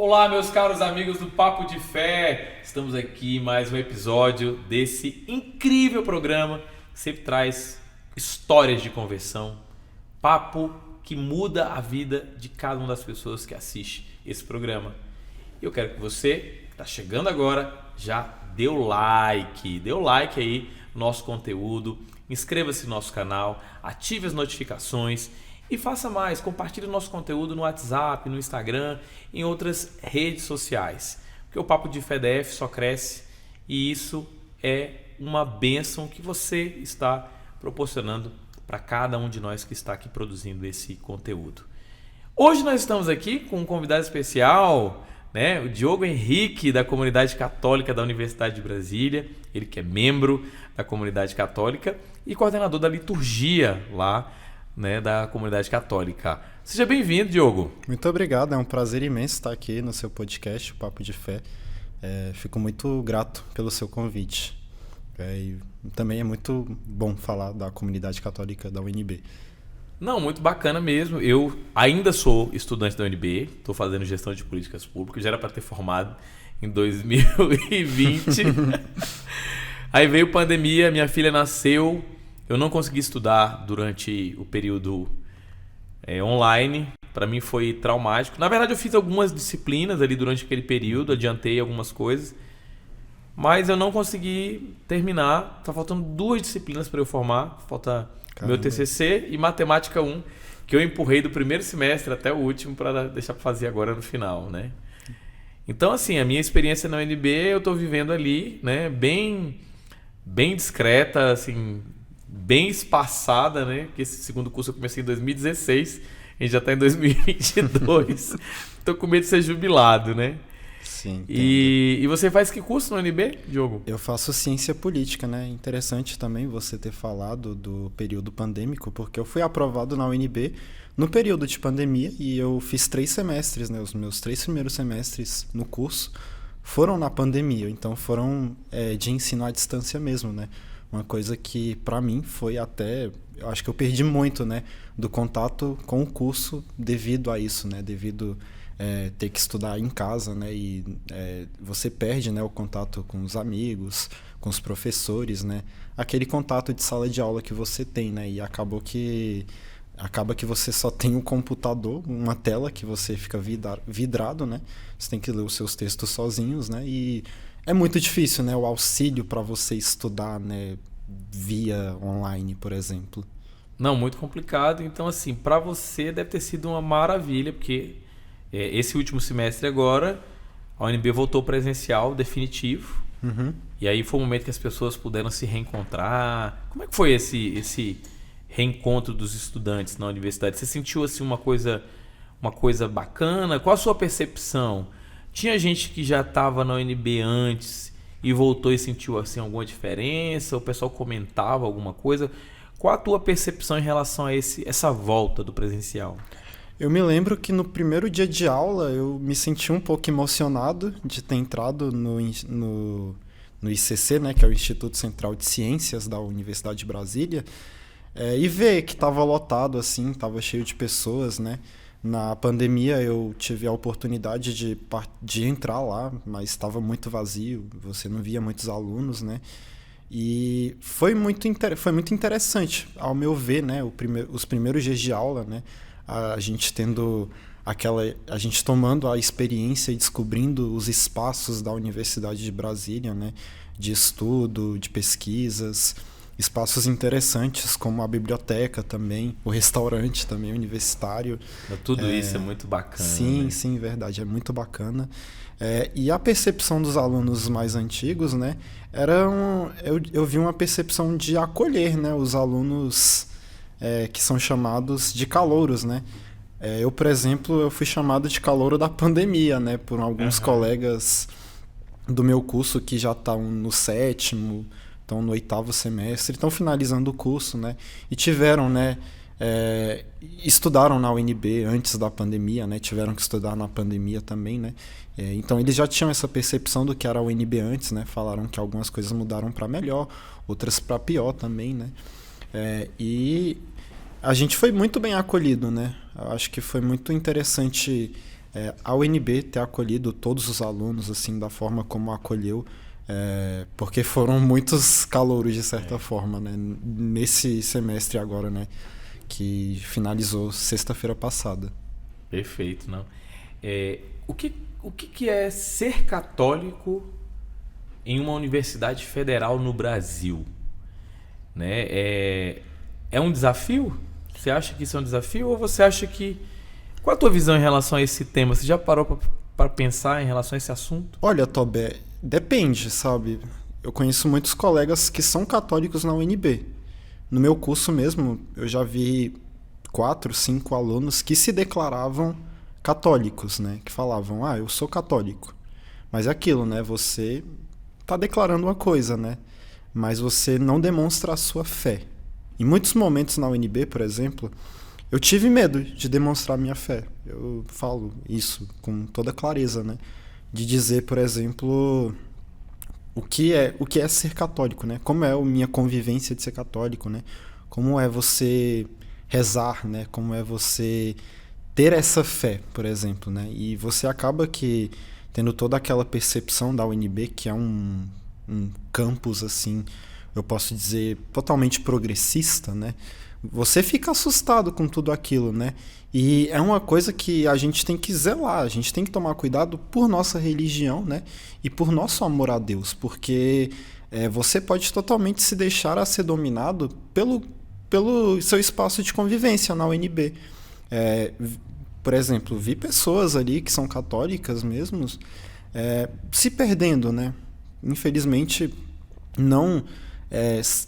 Olá, meus caros amigos do Papo de Fé. Estamos aqui em mais um episódio desse incrível programa que sempre traz histórias de conversão, papo que muda a vida de cada uma das pessoas que assiste esse programa. E eu quero que você, que está chegando agora, já dê o like aí no nosso conteúdo, inscreva-se no nosso canal, ative as notificações e faça mais, compartilhe o nosso conteúdo no WhatsApp, no Instagram, em outras redes sociais. Porque o Papo de Fé DF só cresce e isso é uma bênção que você está proporcionando para cada um de nós que está aqui produzindo esse conteúdo. Hoje nós estamos aqui com um convidado especial, né? O Diogo Henrique, da Comunidade Católica da Universidade de Brasília, ele que é membro da Comunidade Católica e coordenador da liturgia lá, né, da Comunidade Católica. Seja bem-vindo, Diogo. Muito obrigado, é um prazer imenso estar aqui no seu podcast, o Papo de Fé. Fico muito grato pelo seu convite. E também é muito bom falar da Comunidade Católica da UNB. Não, muito bacana mesmo. Eu ainda sou estudante da UNB, estou fazendo gestão de políticas públicas, já era para ter formado em 2020. Aí veio pandemia, minha filha nasceu. Eu não consegui estudar durante o período online. Para mim foi traumático. Na verdade, eu fiz algumas disciplinas ali durante aquele período, adiantei algumas coisas, mas eu não consegui terminar. Tá faltando 2 disciplinas para eu formar. Falta meu TCC e Matemática 1, que eu empurrei do primeiro semestre até o último para deixar para fazer agora no final, né? Então, assim, a minha experiência na UNB eu estou vivendo ali, né? Bem discreta, assim, bem espaçada, né? Porque esse segundo curso eu comecei em 2016, a gente já está em 2022. Tô com medo de ser jubilado, né? Sim. E você faz que curso na UNB, Diogo? Eu faço ciência política, né? Interessante também você ter falado do período pandêmico, porque eu fui aprovado na UNB no período de pandemia e eu fiz 3 semestres, né? Os meus 3 primeiros semestres no curso foram na pandemia, então foram de ensino à distância mesmo, né? Uma coisa que para mim foi até, eu acho que eu perdi muito, né, do contato com o curso devido a isso, né, devido ter que estudar em casa, né, e você perde, né, o contato com os amigos, com os professores, né, aquele contato de sala de aula que você tem, né, e acaba que você só tem um computador, uma tela que você fica vidrado, né, você tem que ler os seus textos sozinhos, né, e é muito difícil, né, o auxílio para você estudar, né, via online, por exemplo. Não, muito complicado. Então, assim, para você deve ter sido uma maravilha, porque esse último semestre agora, a UNB voltou presencial definitivo. Uhum. E aí foi um momento que as pessoas puderam se reencontrar. Como é que foi esse reencontro dos estudantes na universidade? Você sentiu assim uma coisa bacana? Qual a sua percepção? Tinha gente que já estava na UNB antes e voltou e sentiu assim alguma diferença? O pessoal comentava alguma coisa? Qual a tua percepção em relação a essa volta do presencial? Eu me lembro que no primeiro dia de aula eu me senti um pouco emocionado de ter entrado no ICC, né, que é o Instituto Central de Ciências da Universidade de Brasília, e ver que estava lotado, assim, estava cheio de pessoas, né? Na pandemia eu tive a oportunidade de entrar lá, mas estava muito vazio, você não via muitos alunos, né? E foi muito interessante, ao meu ver, né? Os primeiros dias de aula, né? A gente tomando a experiência e descobrindo os espaços da Universidade de Brasília, né? De estudo, de pesquisas, espaços interessantes como a biblioteca também, o restaurante também universitário. Tudo isso é muito bacana. Sim, né? Sim, verdade, é muito bacana. E a percepção dos alunos mais antigos, né, eu vi uma percepção de acolher, né, os alunos que são chamados de calouros, né. Eu, por exemplo, eu fui chamado de calouro da pandemia, né, por alguns colegas do meu curso que já estão no 7º, estão no 8º semestre, estão finalizando o curso, né? E tiveram, né? Estudaram na UNB antes da pandemia, né? Tiveram que estudar na pandemia também, né? Então eles já tinham essa percepção do que era a UNB antes, né? Falaram que algumas coisas mudaram para melhor, outras para pior também, né? E a gente foi muito bem acolhido, né? Eu acho que foi muito interessante a UNB ter acolhido todos os alunos assim da forma como acolheu, porque foram muitos calouros de certa forma, né? Nesse semestre agora, né? Que finalizou sexta-feira passada. Perfeito, não? O que é ser católico em uma universidade federal no Brasil? Né? É um desafio? Você acha que isso é um desafio? Ou você acha que... Qual a tua visão em relação a esse tema? Você já parou para pensar em relação a esse assunto? Olha, Tobé, depende, sabe? Eu conheço muitos colegas que são católicos na UNB. No meu curso mesmo, eu já vi 4, 5 alunos que se declaravam católicos, né? Que falavam, eu sou católico. Mas é aquilo, né? Você está declarando uma coisa, né? Mas você não demonstra a sua fé. Em muitos momentos na UNB, por exemplo, eu tive medo de demonstrar minha fé. Eu falo isso com toda clareza, né? De dizer, por exemplo, o que é ser católico, né? Como é a minha convivência de ser católico, né? Como é você rezar, né? Como é você ter essa fé, por exemplo, né? E você acaba que tendo toda aquela percepção da UNB, que é um campus, assim, eu posso dizer, totalmente progressista, né? Você fica assustado com tudo aquilo, né? E é uma coisa que a gente tem que zelar, a gente tem que tomar cuidado por nossa religião, né? E por nosso amor a Deus, porque você pode totalmente se deixar a ser dominado pelo seu espaço de convivência na UNB. Por exemplo, vi pessoas ali que são católicas mesmo se perdendo, né? Infelizmente, não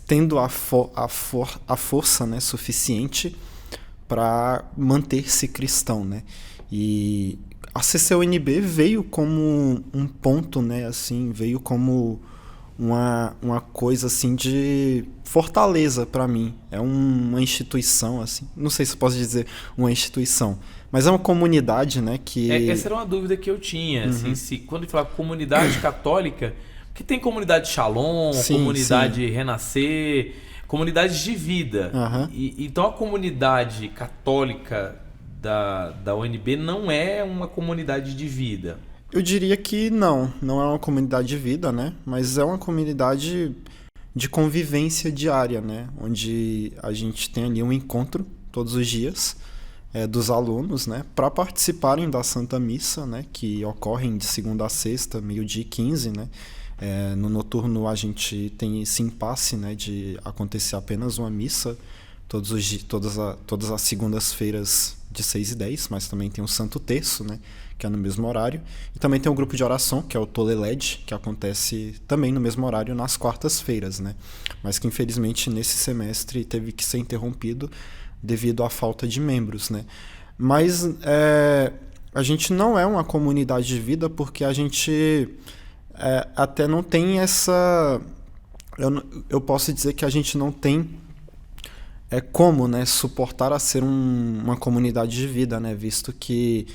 tendo a força, né, suficiente para manter-se cristão, né? E a CCUNB veio como um ponto, né, assim, veio como uma coisa assim de fortaleza para mim. É uma instituição, assim, não sei se posso dizer uma instituição, mas é uma comunidade, né, que... Essa era uma dúvida que eu tinha, assim, quando eu falo comunidade católica, que tem comunidade Shalom, comunidade Renascer, comunidades de vida. Então a comunidade católica da UNB não é uma comunidade de vida. Eu diria que não é uma comunidade de vida, né? Mas é uma comunidade de convivência diária, né? Onde a gente tem ali um encontro todos os dias dos alunos, né? Para participarem da Santa Missa, né? Que ocorrem de segunda a sexta, 12h15, né? No noturno a gente tem esse impasse, né, de acontecer apenas uma missa todas as segundas-feiras de 6h10, mas também tem o Santo Terço, né, que é no mesmo horário, e também tem um grupo de oração, que é o Toleled, que acontece também no mesmo horário nas quartas-feiras, né, mas que infelizmente nesse semestre teve que ser interrompido devido à falta de membros, né. Mas a gente não é uma comunidade de vida porque a gente... até não tem essa... Eu posso dizer que a gente não tem como, né, suportar a ser uma comunidade de vida, né, visto que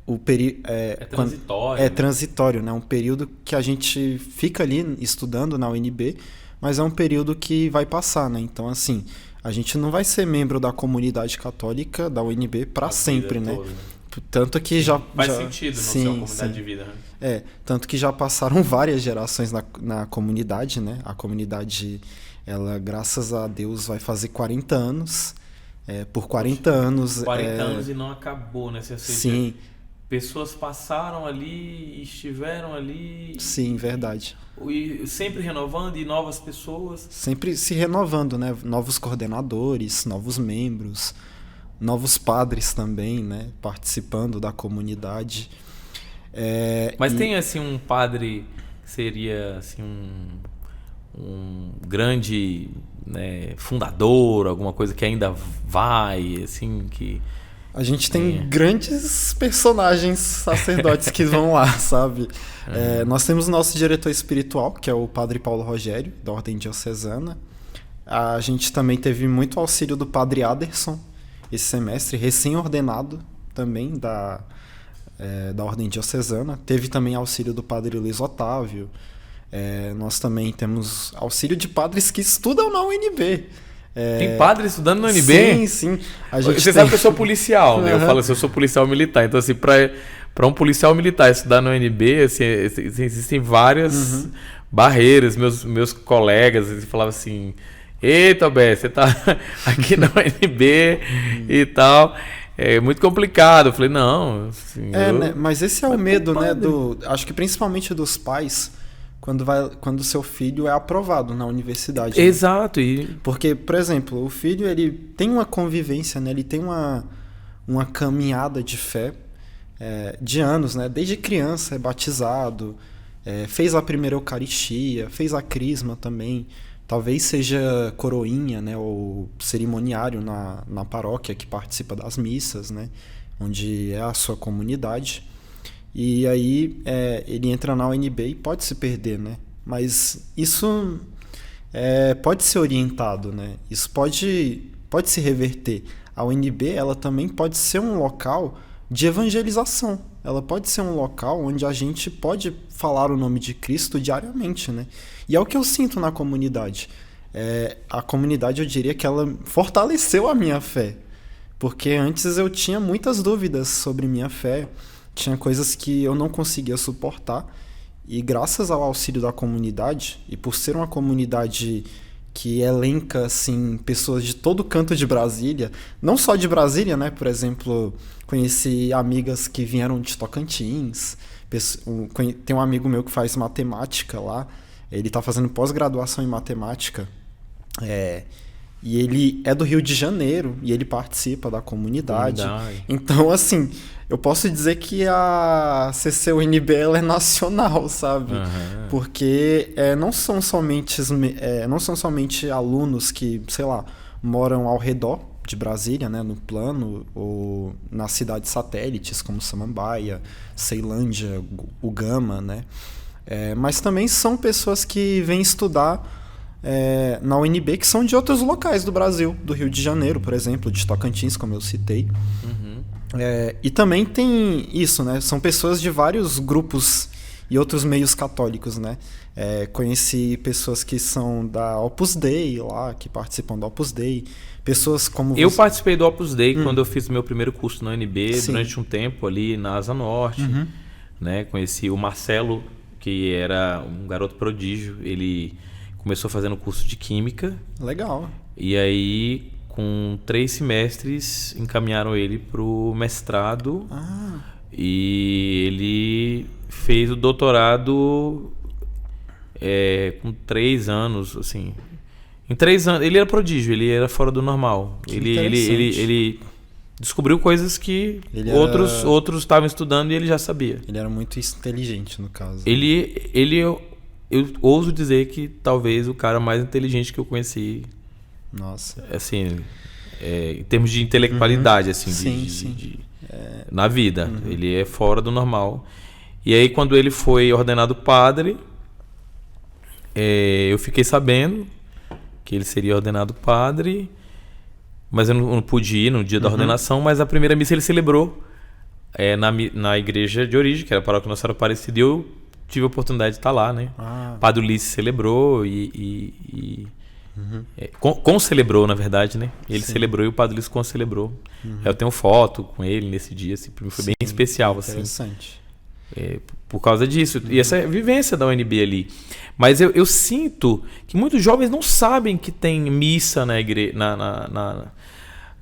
o período... transitório. Transitório, né, um período que a gente fica ali estudando na UNB, mas é um período que vai passar, né, então assim, a gente não vai ser membro da comunidade católica da UNB para sempre, né? Toda. Tanto que faz sentido não ser uma comunidade de vida, né? Tanto que já passaram várias gerações na comunidade, né? A comunidade, ela, graças a Deus, vai fazer 40 anos. Por 40 anos... 40 anos e não acabou, né? Sim. Pessoas passaram ali, estiveram ali... Sim, verdade. E sempre renovando, e novas pessoas... Sempre se renovando, né? Novos coordenadores, novos membros... novos padres também, né, participando da comunidade. Mas tem assim um padre que seria assim um grande, né, fundador, alguma coisa que ainda vai, assim, que... A gente tem grandes personagens sacerdotes que vão lá, sabe? Nós temos o nosso diretor espiritual, que é o padre Paulo Rogério, da Ordem Diocesana. A gente também teve muito auxílio do padre Aderson, esse semestre, recém-ordenado também da Ordem Diocesana. Teve também auxílio do padre Luiz Otávio. Nós também temos auxílio de padres que estudam na UNB. Tem padre estudando no UNB? Sim, sim. Você sabe que eu sou policial, né? Eu falo assim, eu sou policial militar. Então, assim, para um policial militar estudar no UNB, assim, existem várias barreiras. Meus colegas eles falavam assim, eita, Bé, você tá aqui na UNB e tal. É muito complicado. Eu falei, não. Assim, né? Mas esse é o medo, né? Acho que principalmente dos pais, quando o seu filho é aprovado na universidade. Exato. Né? Porque, por exemplo, o filho ele tem uma convivência, né? Ele tem uma caminhada de fé de anos, né? Desde criança é batizado, fez a primeira Eucaristia, fez a crisma também. Talvez seja coroinha, né, ou cerimoniário na paróquia que participa das missas, né, onde é a sua comunidade. E aí ele entra na UNB e pode se perder, né? Mas isso pode ser orientado, né? Isso pode se reverter. A UNB ela também pode ser um local de evangelização. Ela pode ser um local onde a gente pode falar o nome de Cristo diariamente, né? E é o que eu sinto na comunidade. A comunidade, eu diria que ela fortaleceu a minha fé. Porque antes eu tinha muitas dúvidas sobre minha fé. Tinha coisas que eu não conseguia suportar. E graças ao auxílio da comunidade, e por ser uma comunidade que elenca assim, pessoas de todo canto de Brasília, não só de Brasília, né? Por exemplo, conheci amigas que vieram de Tocantins, tem um amigo meu que faz matemática lá, ele está fazendo pós-graduação em matemática, e ele é do Rio de Janeiro, e ele participa da comunidade. Então, assim, eu posso dizer que a CCUNB ela é nacional, sabe? Porque não são somente alunos que, sei lá, moram ao redor de Brasília, né, no plano, ou nas cidades satélites, como Samambaia, Ceilândia, Ugama, né? Mas também são pessoas que vêm estudar na UNB, que são de outros locais do Brasil, do Rio de Janeiro, por exemplo, de Tocantins, como eu citei. E também tem isso, né? São pessoas de vários grupos e outros meios católicos, né? Conheci pessoas que são da Opus Dei lá, que participam do Opus Dei. Pessoas como eu participei do Opus Dei quando eu fiz o meu primeiro curso na UNB, durante um tempo ali na Asa Norte. Né? Conheci o Marcelo, que era um garoto prodígio. Ele começou fazendo curso de Química. Legal. E aí, com 3 semestres, encaminharam ele para o mestrado. E ele fez o doutorado com 3 anos, assim. Em 3 anos, ele era prodígio, ele era fora do normal. Ele descobriu coisas que outros estavam estudando e ele já sabia. Ele era muito inteligente, no caso. Eu ouso dizer que talvez o cara mais inteligente que eu conheci. Nossa. Assim, em termos de intelectualidade, assim, na vida. Ele é fora do normal. E aí, quando ele foi ordenado padre, eu fiquei sabendo que ele seria ordenado padre, mas eu não pude ir no dia da ordenação, mas a primeira missa ele celebrou na igreja de origem, que era a paróquia Nossa Senhora Aparecida, e eu tive a oportunidade de estar lá, né? Padre Ulisses celebrou concelebrou, na verdade, né? Ele celebrou e o Padre Ulisses concelebrou. Eu tenho foto com ele nesse dia, assim, pra mim foi bem especial, assim. Interessante. Por causa disso. E essa vivência da UNB ali. Mas eu sinto que muitos jovens não sabem que tem missa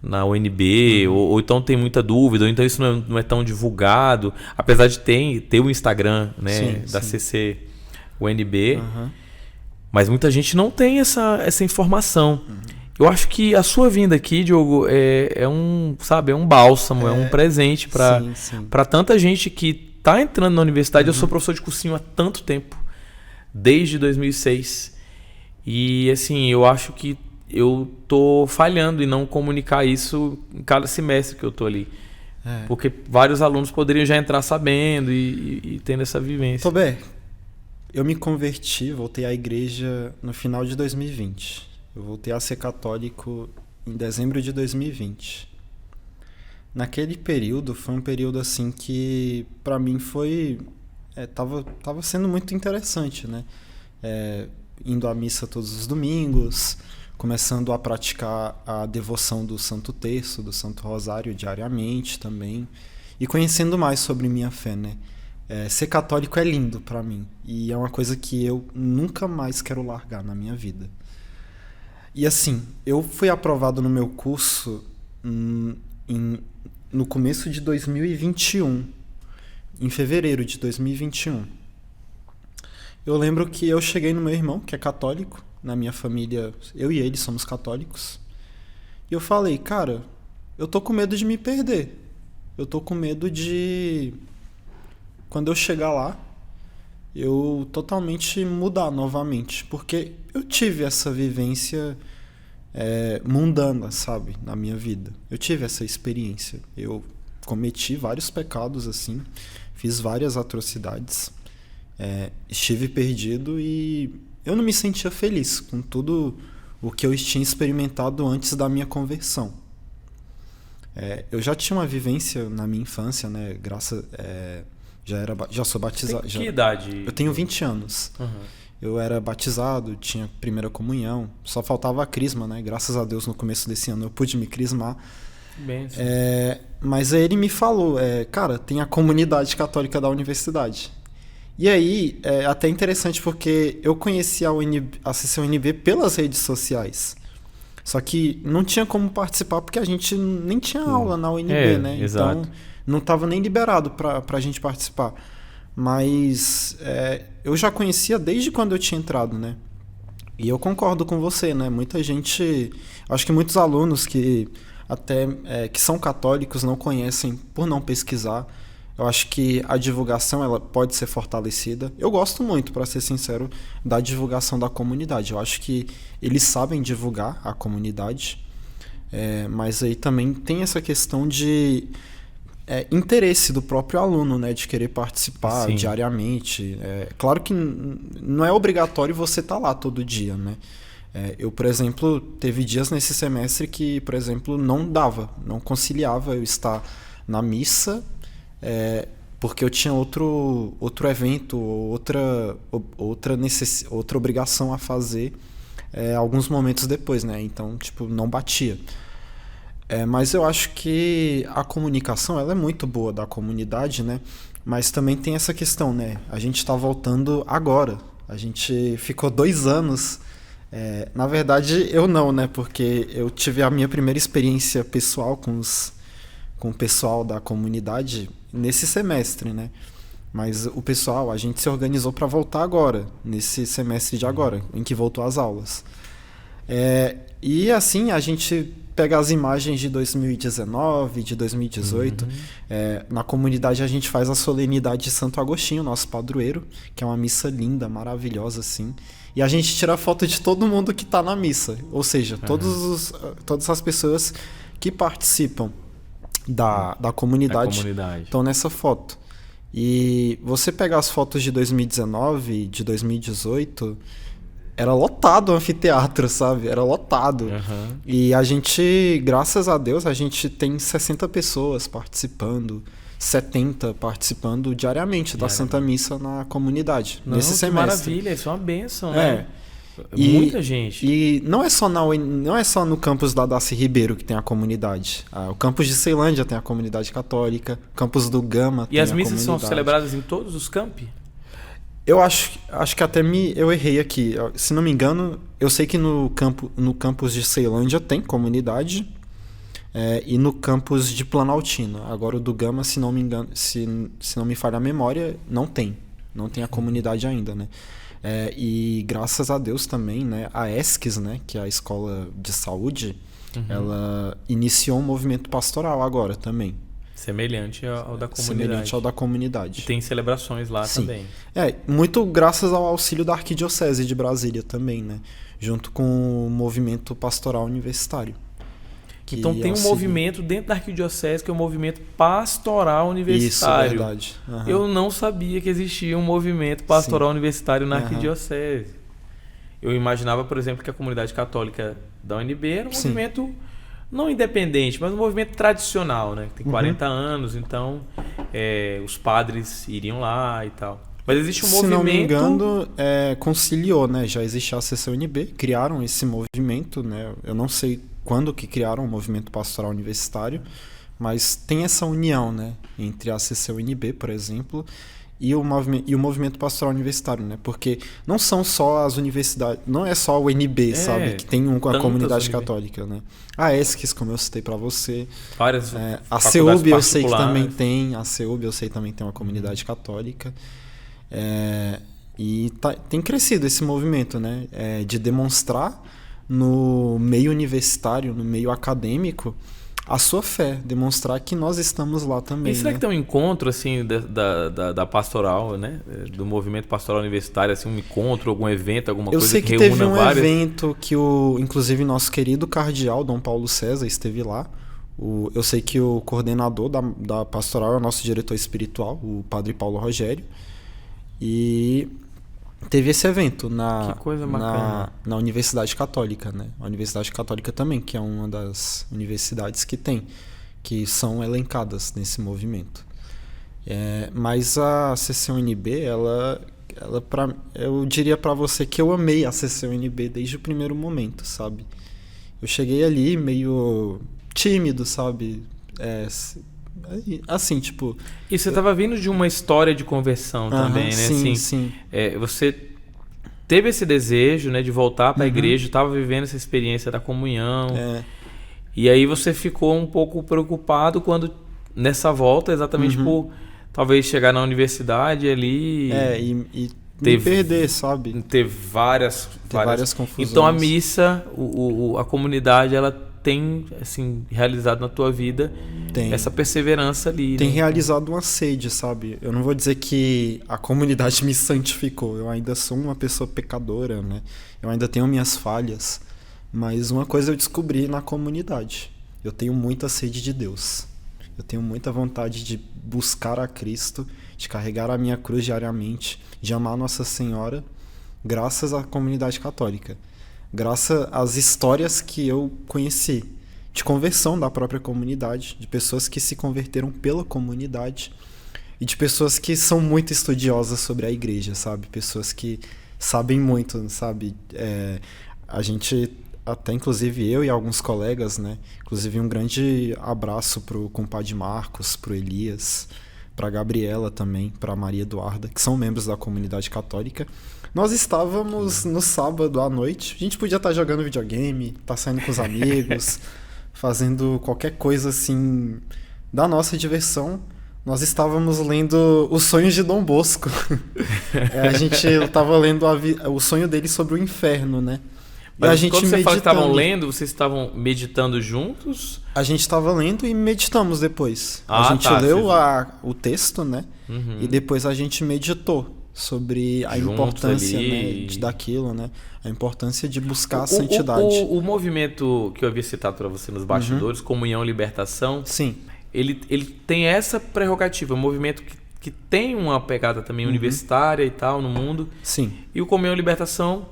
na UNB, ou então tem muita dúvida, ou então isso não é tão divulgado, apesar de ter o Instagram, né, da CC UNB. Mas muita gente não tem essa informação. Eu acho que a sua vinda aqui, Diogo, é um bálsamo, é um presente para tanta gente que está entrando na universidade. Eu sou professor de cursinho há tanto tempo, desde 2006. E assim, eu acho que eu tô falhando em não comunicar isso em cada semestre que eu tô ali. Porque vários alunos poderiam já entrar sabendo e tendo essa vivência. Tobé, eu me converti, voltei à igreja no final de 2020. Eu voltei a ser católico em dezembro de 2020. Naquele período, foi um período assim que para mim foi... tava sendo muito interessante, né? Indo à missa todos os domingos, começando a praticar a devoção do Santo Terço, do Santo Rosário diariamente também, e conhecendo mais sobre minha fé, né? Ser católico é lindo para mim e é uma coisa que eu nunca mais quero largar na minha vida. E assim, eu fui aprovado no meu curso no começo de 2021, em fevereiro de 2021. Eu lembro que eu cheguei no meu irmão, que é católico, na minha família, eu e ele somos católicos, e eu falei, cara, eu tô com medo de me perder. Eu tô com medo de, quando eu chegar lá, eu totalmente mudar novamente, porque eu tive essa vivência mundana, sabe, na minha vida. Eu tive essa experiência. Eu cometi vários pecados, assim, fiz várias atrocidades, estive perdido e eu não me sentia feliz com tudo o que eu tinha experimentado antes da minha conversão. Eu já tinha uma vivência na minha infância, né? Já sou batizado. Que idade? Eu tenho 20 anos. Uhum. Eu era batizado, tinha primeira comunhão, só faltava a crisma, né? Graças a Deus no começo desse ano eu pude me crismar. Benção. Mas aí ele me falou, cara, tem a comunidade católica da universidade. E aí, é até interessante porque eu conheci a CCUNB pelas redes sociais. Só que não tinha como participar porque a gente nem tinha aula na UNB, né? Exato. Então não estava nem liberado para a gente participar. Mas eu já conhecia desde quando eu tinha entrado, né? E eu concordo com você, né? Muita gente, acho que muitos alunos que até que são católicos não conhecem por não pesquisar. Eu acho que a divulgação ela pode ser fortalecida. Eu gosto muito, para ser sincero, da divulgação da comunidade. Eu acho que eles sabem divulgar a comunidade, mas aí também tem essa questão de interesse do próprio aluno, né, de querer participar Sim. diariamente. Claro que não é obrigatório você estar lá todo dia, né? Eu, por exemplo, teve dias nesse semestre que, por exemplo, não conciliava eu estar na missa, porque eu tinha outro evento, outra obrigação a fazer alguns momentos depois, né? Então, tipo, não batia. Mas eu acho que a comunicação ela é muito boa da comunidade, né? Mas também tem essa questão, né? A gente está voltando agora. A gente ficou 2 anos. Na verdade, eu não, né? Porque eu tive a minha primeira experiência pessoal com o pessoal da comunidade nesse semestre, né? Mas o pessoal, a gente se organizou para voltar agora, nesse semestre de agora, em que voltou às aulas. E assim, a gente pega as imagens de 2019, de 2018. Na comunidade a gente faz a solenidade de Santo Agostinho, nosso padroeiro, que é uma missa linda, maravilhosa, assim. E a gente tira foto de todo mundo que está na missa. Ou seja, todas as pessoas que participam da comunidade estão nessa foto. E você pegar as fotos de 2019, de 2018, era lotado o anfiteatro, sabe? Era lotado. Uhum. E a gente, graças a Deus, a gente tem 60 pessoas participando, 70 participando diariamente da Santa Missa na comunidade. Nesse semestre. Maravilha, isso é uma bênção, né? Muita gente. E não é só no campus da Darcy Ribeiro que tem a comunidade. O campus de Ceilândia tem a comunidade católica, o campus do Gama tem a comunidade. E as missas são celebradas em todos os campi? Eu acho que até eu errei aqui. Se não me engano, eu sei que no campus de Ceilândia tem comunidade e no campus de Planaltina. Agora o do Gama, se não me engano, se não me falha a memória, não tem a comunidade ainda, né? E graças a Deus também, né, a ESCS, né, que é a Escola de Saúde, ela iniciou um movimento pastoral agora também. Semelhante ao da comunidade. Semelhante ao da comunidade. E tem celebrações lá também. Muito graças ao auxílio da Arquidiocese de Brasília também, né? Junto com o movimento pastoral universitário. Então tem um movimento dentro da Arquidiocese que é o movimento pastoral universitário. Isso, verdade. Uhum. Eu não sabia que existia um movimento pastoral universitário na Arquidiocese. Eu imaginava, por exemplo, que a comunidade católica da UNB era um movimento não independente, mas um movimento tradicional, né? Tem 40 anos, então os padres iriam lá e tal. Mas existe um Se movimento... não me engano, conciliou, né? Já existe a CCUNB, criaram esse movimento, né? Eu não sei quando que criaram o movimento pastoral universitário, mas tem essa união, né? Entre a CCUNB, por exemplo, e o movimento pastoral universitário, né? Porque não são só as universidades, não é só o UNB, sabe? Que tem a comunidade católica, né? A ESCS, como eu citei para você. Várias a CEUB eu sei que também tem. A CEUB eu sei que também tem uma comunidade católica. E tem crescido esse movimento, né? De demonstrar no meio universitário, no meio acadêmico, a sua fé, demonstrar que nós estamos lá também. E será que tem um encontro assim da pastoral, né? Do movimento pastoral universitário, assim, um encontro, algum evento, alguma coisa que reúna várias? Eu sei que teve um evento que inclusive nosso querido cardeal Dom Paulo César esteve lá. Eu sei que o coordenador da pastoral é o nosso diretor espiritual, o padre Paulo Rogério. E teve esse evento na Universidade Católica, né? A Universidade Católica também, que é uma das universidades que são elencadas nesse movimento. Mas a CCUNB, eu diria para você que eu amei a CCUNB desde o primeiro momento, sabe? Eu cheguei ali meio tímido, sabe? Assim, tipo... E você estava vindo de uma história de conversão também, né? Sim, assim, sim. Você teve esse desejo, né, de voltar para a igreja, estava vivendo essa experiência da comunhão. E aí você ficou um pouco preocupado quando, nessa volta, exatamente por talvez chegar na universidade ali... e me perder, sabe? Ter várias confusões. Então a missa, a comunidade, ela tem assim, realizado na tua vida essa perseverança ali. Tem né? realizado uma sede, sabe? Eu não vou dizer que a comunidade me santificou. Eu ainda sou uma pessoa pecadora, né? Eu ainda tenho minhas falhas. Mas uma coisa eu descobri na comunidade. Eu tenho muita sede de Deus. Eu tenho muita vontade de buscar a Cristo, de carregar a minha cruz diariamente, de amar Nossa Senhora, graças à comunidade católica. Graças às histórias que eu conheci, de conversão da própria comunidade, de pessoas que se converteram pela comunidade e de pessoas que são muito estudiosas sobre a igreja, sabe? Pessoas que sabem muito, sabe? A gente, até inclusive eu e alguns colegas, né? Inclusive um grande abraço pro compadre Marcos, pro Elias, pra Gabriela também, pra Maria Eduarda, que são membros da comunidade católica. Nós estávamos no sábado à noite, a gente podia estar jogando videogame, estar saindo com os amigos, fazendo qualquer coisa assim da nossa diversão. Nós estávamos lendo Os Sonhos de Dom Bosco. A gente estava lendo o sonho dele sobre o inferno, né? Mas a gente quando você fala que meditando. estavam lendo, vocês estavam meditando juntos? A gente estava lendo e meditamos depois. A gente leu o texto, né? E depois a gente meditou sobre a importância, né, daquilo, né? A importância de buscar a santidade. O movimento que eu havia citado para você nos bastidores, Comunhão e Libertação, sim, ele tem essa prerrogativa, um movimento que tem uma pegada também universitária e tal no mundo. Sim. E o Comunhão e Libertação,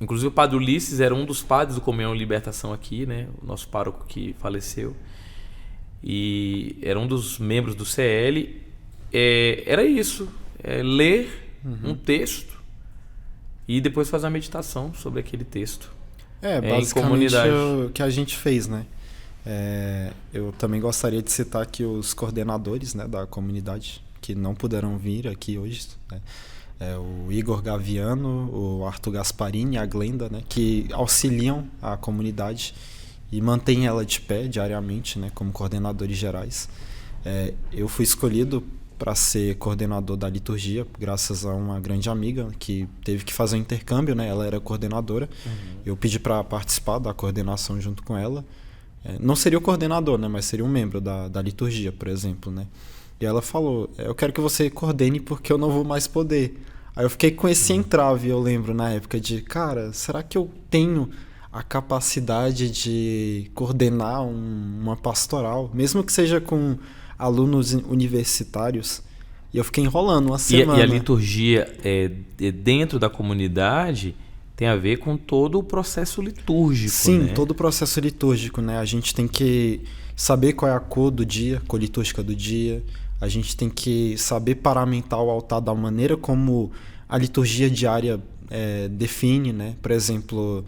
inclusive o padre Ulisses era um dos padres do Comunhão e Libertação aqui, né? O nosso pároco que faleceu. E era um dos membros do CL. Era isso. Ler um texto e depois fazer uma meditação sobre aquele texto. Basicamente o que a gente fez, né? Eu também gostaria de citar aqui os coordenadores, né, da comunidade que não puderam vir aqui hoje, né? O Igor Gaviano, o Arthur Gasparini e a Glenda, né, que auxiliam a comunidade e mantêm ela de pé diariamente, né, como coordenadores gerais. Eu fui escolhido para ser coordenador da liturgia, graças a uma grande amiga que teve que fazer um intercâmbio, né? Ela era coordenadora. Eu pedi para participar da coordenação junto com ela. Não seria o coordenador, né? Mas seria um membro da liturgia, por exemplo, né? E ela falou, eu quero que você coordene porque eu não vou mais poder. Aí eu fiquei com esse entrave, eu lembro, na época, de, cara, será que eu tenho a capacidade de coordenar uma pastoral, mesmo que seja com alunos universitários? E eu fiquei enrolando uma semana. E a liturgia dentro da comunidade tem a ver com todo o processo litúrgico. Sim, né? Todo o processo litúrgico, né? A gente tem que saber qual é a cor do dia, cor litúrgica do dia. A gente tem que saber paramentar o altar da maneira como a liturgia diária define, né? Por exemplo,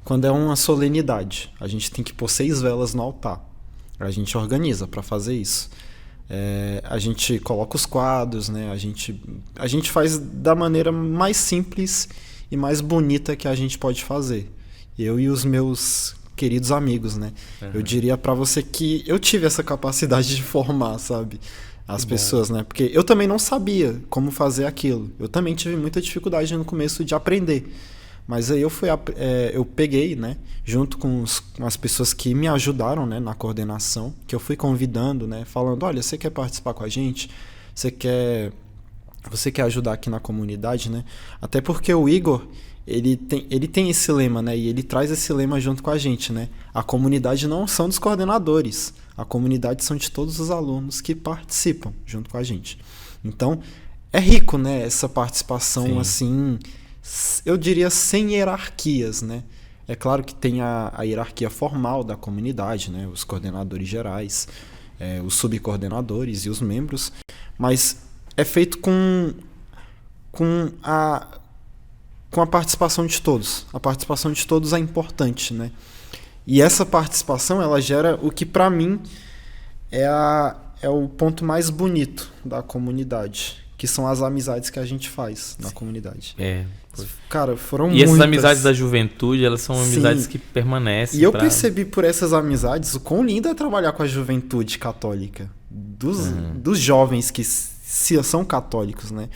quando é uma solenidade, a gente tem que pôr 6 velas no altar. A gente organiza para fazer isso. A gente coloca os quadros, né? A gente faz da maneira mais simples e mais bonita que a gente pode fazer. Eu e os meus queridos amigos, né? Uhum. Eu diria para você que eu tive essa capacidade de formar, sabe? As pessoas, né? Porque eu também não sabia como fazer aquilo. Eu também tive muita dificuldade no começo de aprender. Mas aí eu peguei, né? Junto com as pessoas que me ajudaram, né? Na coordenação, que eu fui convidando, né? Falando, olha, você quer participar com a gente? Você quer ajudar aqui na comunidade, né? Até porque o Igor, ele tem esse lema, né? E ele traz esse lema junto com a gente, né? A comunidade não são dos coordenadores. A comunidade são de todos os alunos que participam junto com a gente. Então, é rico, né? Essa participação, sim, assim, eu diria sem hierarquias, né? É claro que tem a hierarquia formal da comunidade, né? Os coordenadores gerais, os subcoordenadores e os membros, mas é feito com a participação de todos. A participação de todos é importante, né? E essa participação, ela gera o que para mim é o ponto mais bonito da comunidade, que são as amizades que a gente faz na comunidade. Cara, foram muitas. E essas amizades da juventude, elas são amizades, sim, que permanecem. E eu percebi por essas amizades o quão lindo é trabalhar com a juventude católica, dos jovens que são católicos, né?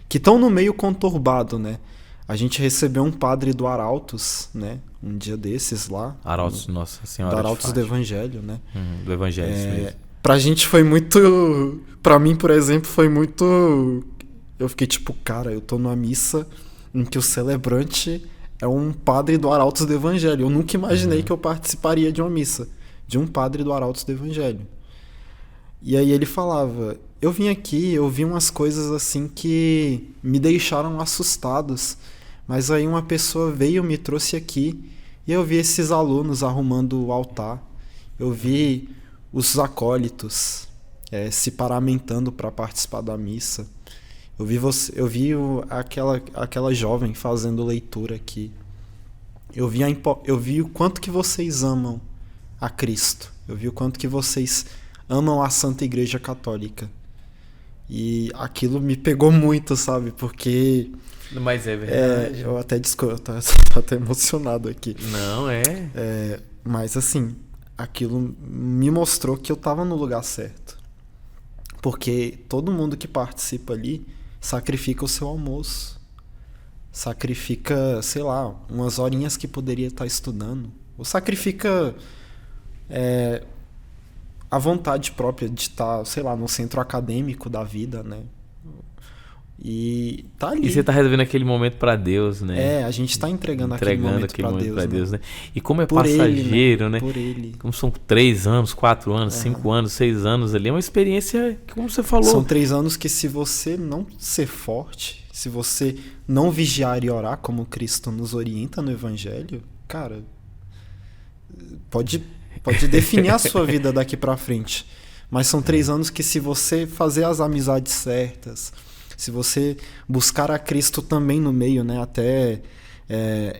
Que estão no meio conturbado, né? A gente recebeu um padre do Arautos, né? Um dia desses lá. Arautos, Nossa Senhora. Do Arautos do Evangelho, né? Do Evangelho, isso mesmo. Pra gente foi muito... Pra mim, por exemplo, foi muito... Eu fiquei tipo, cara, eu tô numa missa em que o celebrante é um padre do Arautos do Evangelho. Eu nunca imaginei que eu participaria de uma missa de um padre do Arautos do Evangelho. E aí ele falava... Eu vim aqui, eu vi umas coisas assim que me deixaram assustados. Mas aí uma pessoa veio, me trouxe aqui, e eu vi esses alunos arrumando o altar. Eu vi os acólitos se paramentando para participar da missa. Eu vi aquela jovem fazendo leitura aqui. Eu vi o quanto que vocês amam a Cristo. Eu vi o quanto que vocês amam a Santa Igreja Católica. E aquilo me pegou muito, sabe? Porque... Mas é verdade. Eu até eu tô até emocionado aqui. Não, mas assim, aquilo me mostrou que eu tava no lugar certo. Porque todo mundo que participa ali sacrifica o seu almoço. Sacrifica, sei lá, umas horinhas que poderia estar estudando. Ou sacrifica a vontade própria de estar, sei lá, no centro acadêmico da vida, né? E tá ali. E você tá resolvendo aquele momento para Deus, né? A gente tá entregando aquele momento para Deus, né? E como é por passageiro, ele, né? Por ele. Como são 3 anos, 4 anos, 5 anos, 6 anos ali, é uma experiência que, como você falou... São 3 anos que, se você não ser forte, se você não vigiar e orar como Cristo nos orienta no Evangelho, cara, pode definir a sua vida daqui para frente. Mas são 3 anos que, se você fazer as amizades certas, se você buscar a Cristo também no meio, né? Até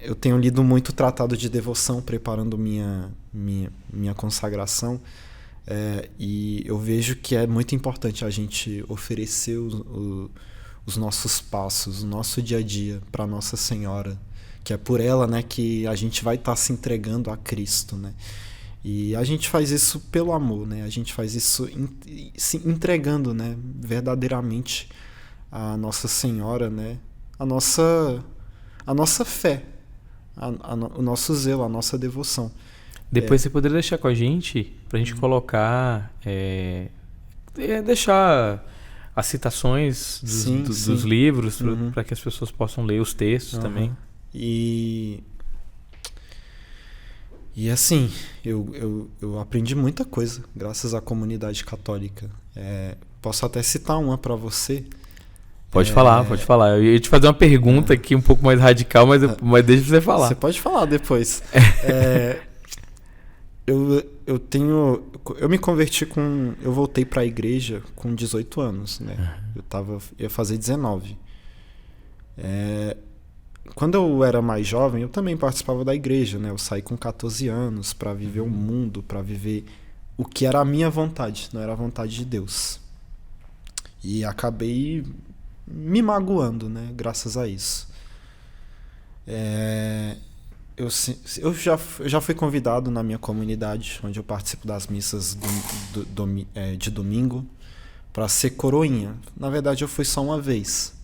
eu tenho lido muito tratado de devoção preparando minha consagração, e eu vejo que é muito importante a gente oferecer os nossos passos, o nosso dia a dia para Nossa Senhora, que é por ela, né, que a gente vai estar se entregando a Cristo, né? E a gente faz isso pelo amor, né? A gente faz isso se entregando, né, verdadeiramente a Nossa Senhora, né? A nossa fé, o nosso zelo, a nossa devoção. Depois você poderia deixar com a gente, pra gente colocar, deixar as citações dos livros, para que as pessoas possam ler os textos também. E assim, eu aprendi muita coisa graças à comunidade católica. Posso até citar uma para você. Pode falar. Eu ia te fazer uma pergunta aqui um pouco mais radical, mas deixa você falar. Você pode falar depois. eu me converti eu voltei para a igreja com 18 anos, né? Eu ia fazer 19. Quando eu era mais jovem, eu também participava da igreja, né? Eu saí com 14 anos para viver o mundo, para viver o que era a minha vontade, não era a vontade de Deus. E acabei me magoando, né? Graças a isso. Eu já fui convidado na minha comunidade, onde eu participo das missas de domingo, para ser coroinha. Na verdade, eu fui só uma vez.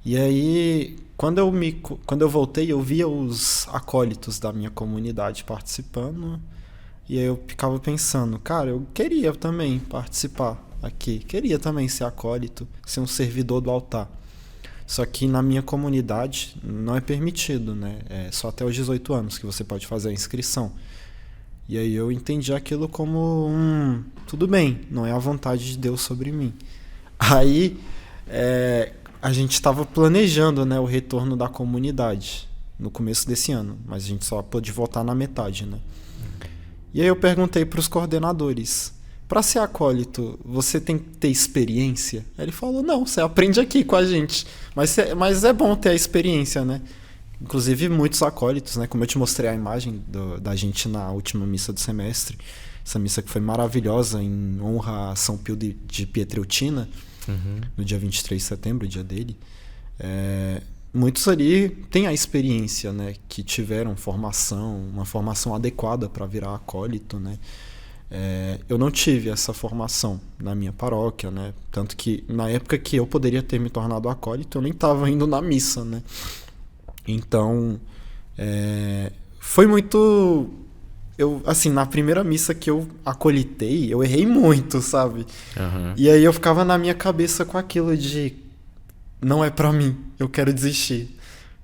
E aí, quando eu voltei, eu via os acólitos da minha comunidade participando, e aí eu ficava pensando, cara, eu queria também participar aqui, queria também ser acólito, ser um servidor do altar. Só que na minha comunidade não é permitido, né? É só até os 18 anos que você pode fazer a inscrição. E aí eu entendi aquilo como tudo bem, não é a vontade de Deus sobre mim. Aí a gente estava planejando, né, o retorno da comunidade no começo desse ano, mas a gente só pôde voltar na metade, né? E aí eu perguntei para os coordenadores, para ser acólito, você tem que ter experiência? Aí ele falou, não, você aprende aqui com a gente, mas é bom ter a experiência, né? Inclusive muitos acólitos, né? Como eu te mostrei a imagem da gente na última missa do semestre, essa missa que foi maravilhosa em honra a São Pio de Pietrelcina, no dia 23 de setembro, o dia dele. Muitos ali têm a experiência, né? Que tiveram uma formação adequada para virar acólito, né? Eu não tive essa formação na minha paróquia, né? Tanto que na época que eu poderia ter me tornado acólito, eu nem estava indo na missa, né? Então, foi muito... assim, na primeira missa que eu acolitei, eu errei muito, sabe? E aí eu ficava na minha cabeça com aquilo de... não é pra mim, eu quero desistir.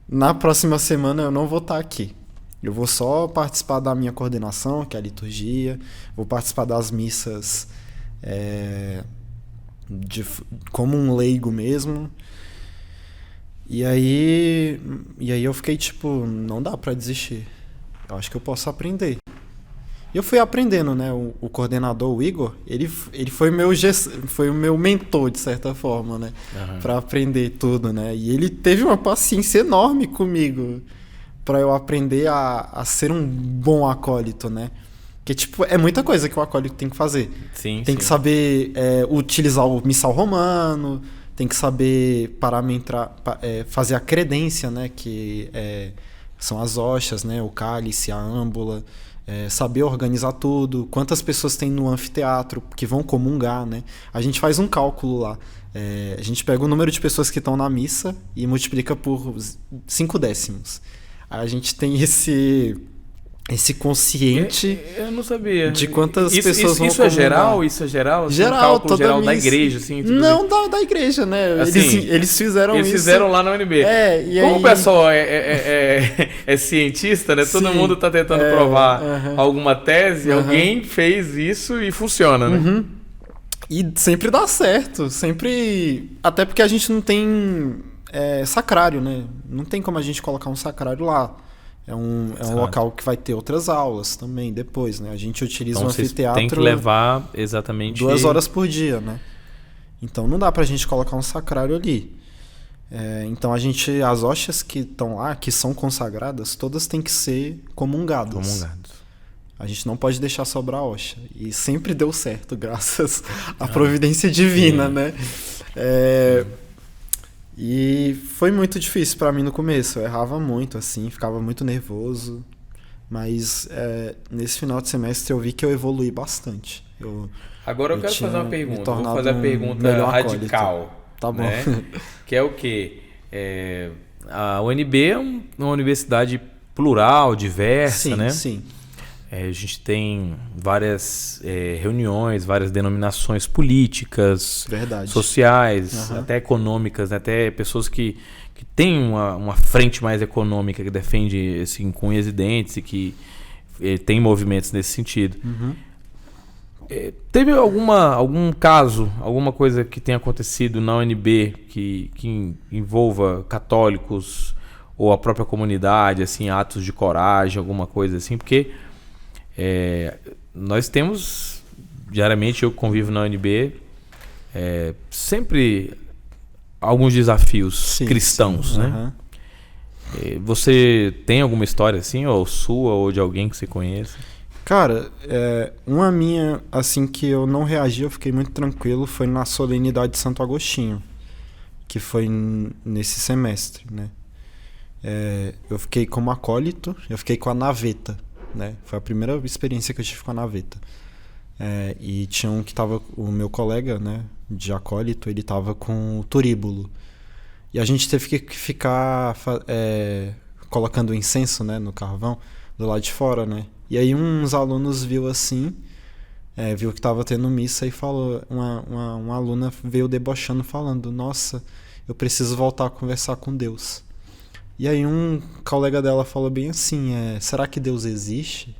Na próxima semana eu não vou estar aqui. Eu vou só participar da minha coordenação, que é a liturgia, vou participar das missas como um leigo mesmo. E aí eu fiquei tipo, não dá pra desistir. Eu acho que eu posso aprender. E eu fui aprendendo, né? O coordenador, o Igor, ele foi o meu mentor, de certa forma, né? Pra aprender tudo, né? E ele teve uma paciência enorme comigo para eu aprender a ser um bom acólito, né? Porque, tipo, é muita coisa que o acólito tem que fazer. Tem que saber utilizar o missal romano, tem que saber parametrar, fazer a credência, né? Que são as hóstias, né? O cálice, a âmbula, saber organizar tudo, quantas pessoas tem no anfiteatro que vão comungar, né? A gente faz um cálculo lá. A gente pega o número de pessoas que estão na missa e multiplica por 5 décimos. A gente tem esse consciente. Eu não sabia. De quantas pessoas vão isso é geral? Isso é geral? Assim, geral, um cálculo toda geral missa. Da igreja, assim? Tipo não, da igreja, né? Assim, eles fizeram isso. Eles fizeram lá na UNB. Como o pessoal é cientista, né? Sim, todo mundo está tentando provar alguma tese, alguém fez isso e funciona, né? E sempre dá certo. Sempre. Até porque a gente não tem sacrário, né? Não tem como a gente colocar um sacrário lá. É um local que vai ter outras aulas também depois, né? A gente utiliza um anfiteatro. Tem que levar exatamente 2 horas por dia, né? Então não dá pra gente colocar um sacrário ali. Então as hóstias que estão lá, que são consagradas, todas têm que ser comungadas. A gente não pode deixar sobrar hóstia. E sempre deu certo, graças à providência divina, né? E foi muito difícil pra mim no começo. Eu errava muito, assim, ficava muito nervoso. Mas nesse final de semestre eu vi que eu evoluí bastante. Agora eu quero fazer uma pergunta. Vou fazer a pergunta radical. Tá bom. Né? Que é o quê? A UNB é uma universidade plural, diversa, né? Sim. A gente tem várias reuniões, várias denominações políticas, sociais, até econômicas, né? Até pessoas que têm uma frente mais econômica, que defende assim, com unhas e dentes e que tem movimentos nesse sentido. Teve algum caso, alguma coisa que tenha acontecido na UNB que envolva católicos ou a própria comunidade, assim, atos de coragem, alguma coisa assim? Porque nós temos, diariamente eu convivo na UNB, sempre alguns desafios cristãos, né? Você tem alguma história assim, ou sua, ou de alguém que você conheça? Cara, uma minha, assim, que eu não reagi, eu fiquei muito tranquilo, foi na solenidade de Santo Agostinho, que foi nesse semestre, né? Eu fiquei como acólito, eu fiquei com a naveta, né? Foi a primeira experiência que eu tive com a naveta. E tinha um que tava, o meu colega, né, de acólito, ele tava com o turíbulo. E a gente teve que ficar colocando incenso, né, no carvão, do lado de fora, né? E aí uns alunos viu assim, viu que tava tendo missa e falou, uma aluna veio debochando, falando, nossa, eu preciso voltar a conversar com Deus. E aí um colega dela falou bem assim, será que Deus existe?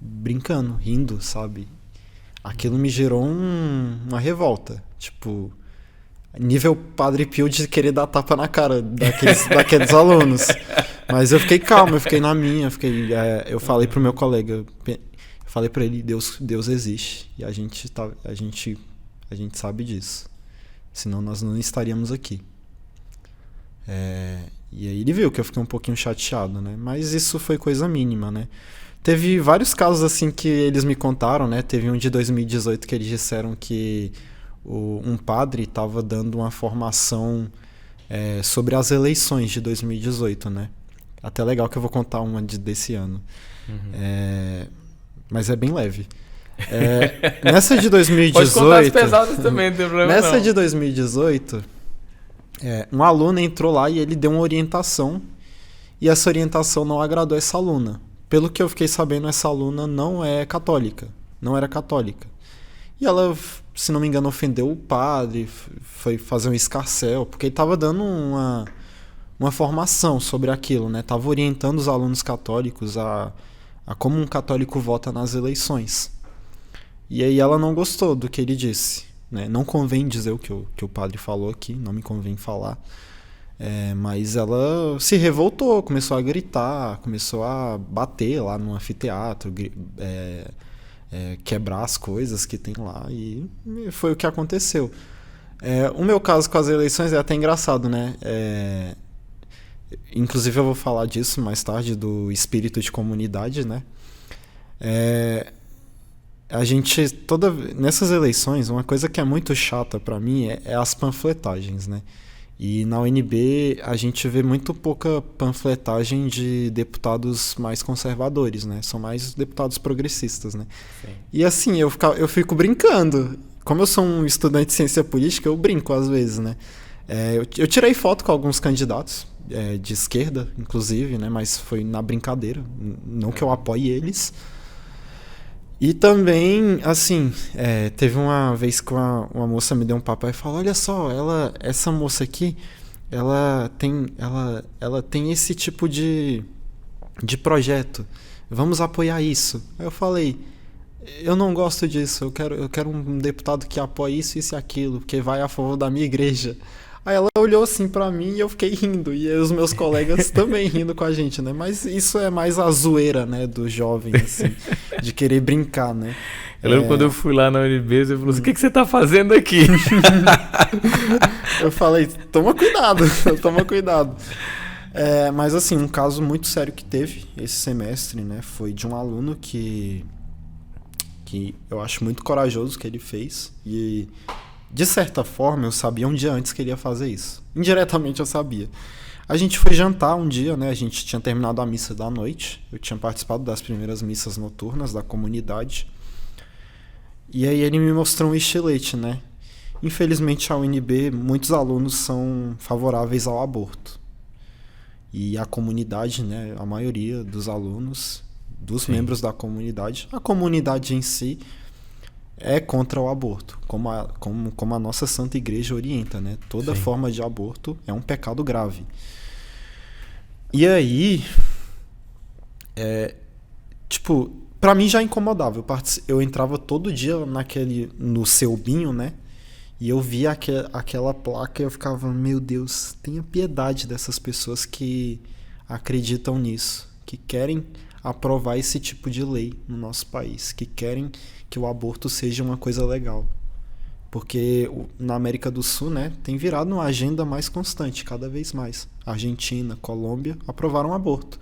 Brincando, rindo, sabe? Aquilo me gerou uma revolta, tipo, nível Padre Pio de querer dar tapa na cara daqueles alunos. Mas eu fiquei calmo, eu fiquei na minha, eu falei pro meu colega, eu falei pra ele, Deus existe, e a gente sabe disso, senão nós não estaríamos aqui. E aí ele viu que eu fiquei um pouquinho chateado, né? Mas isso foi coisa mínima, né? Teve vários casos assim que eles me contaram, né? Teve um de 2018 que eles disseram que um padre estava dando uma formação sobre as eleições de 2018, né? Até legal que eu vou contar uma desse ano. Mas é bem leve. Nessa de 2018... Pode contar as pesadas também, não tem problema nessa não. de 2018, um aluno entrou lá e ele deu uma orientação, e essa orientação não agradou essa aluna. Pelo que eu fiquei sabendo, essa aluna não era católica. E ela, se não me engano, ofendeu o padre, foi fazer um escarcéu, porque ele estava dando uma formação sobre aquilo, né? Estava orientando os alunos católicos a como um católico vota nas eleições. E aí ela não gostou do que ele disse, né? Não convém dizer o que o padre falou aqui, não me convém falar. Mas ela se revoltou, começou a gritar, começou a bater lá no anfiteatro, quebrar as coisas que tem lá, e foi o que aconteceu. O meu caso com as eleições é até engraçado, né? Inclusive eu vou falar disso mais tarde, do espírito de comunidade, né? A gente, nessas eleições, uma coisa que é muito chata pra mim é as panfletagens, né? E na UNB a gente vê muito pouca panfletagem de deputados mais conservadores, né? São mais deputados progressistas, né? Sim. E assim, eu fico brincando. Como eu sou um estudante de ciência política, eu brinco às vezes, né? Eu tirei foto com alguns candidatos, de esquerda, inclusive, né? Mas foi na brincadeira, não que eu apoie eles. E também, assim, teve uma vez que uma moça me deu um papo e falou, olha só, essa moça aqui, ela tem esse tipo de projeto, vamos apoiar isso. Aí eu falei, eu não gosto disso, eu quero um deputado que apoie isso e aquilo, porque vai a favor da minha igreja. Aí ela olhou assim pra mim e eu fiquei rindo, e os meus colegas também rindo com a gente, né? Mas isso é mais a zoeira, né, do jovem, assim, de querer brincar, né? Eu lembro quando eu fui lá na UNB, você falou assim, o que você tá fazendo aqui? Eu falei, toma cuidado. Mas assim, um caso muito sério que teve esse semestre, né, foi de um aluno que eu acho muito corajoso que ele fez, e de certa forma eu sabia um dia antes que ele ia fazer isso. Indiretamente eu sabia. A gente foi jantar um dia, né? A gente tinha terminado a missa da noite. Eu tinha participado das primeiras missas noturnas da comunidade. E aí ele me mostrou um estilete, né? Infelizmente a UNB, muitos alunos são favoráveis ao aborto. E a comunidade, né? A maioria dos alunos, dos membros da comunidade, a comunidade em si, é contra o aborto, como a nossa Santa Igreja orienta, né? Toda forma de aborto é um pecado grave. E aí, pra mim já incomodava. Eu entrava todo dia no Selbinho, né? E eu via aquela placa e eu ficava, meu Deus, tenha piedade dessas pessoas que acreditam nisso, que querem aprovar esse tipo de lei no nosso país, que querem que o aborto seja uma coisa legal. Porque na América do Sul, né, tem virado uma agenda mais constante, cada vez mais. Argentina, Colômbia aprovaram o aborto.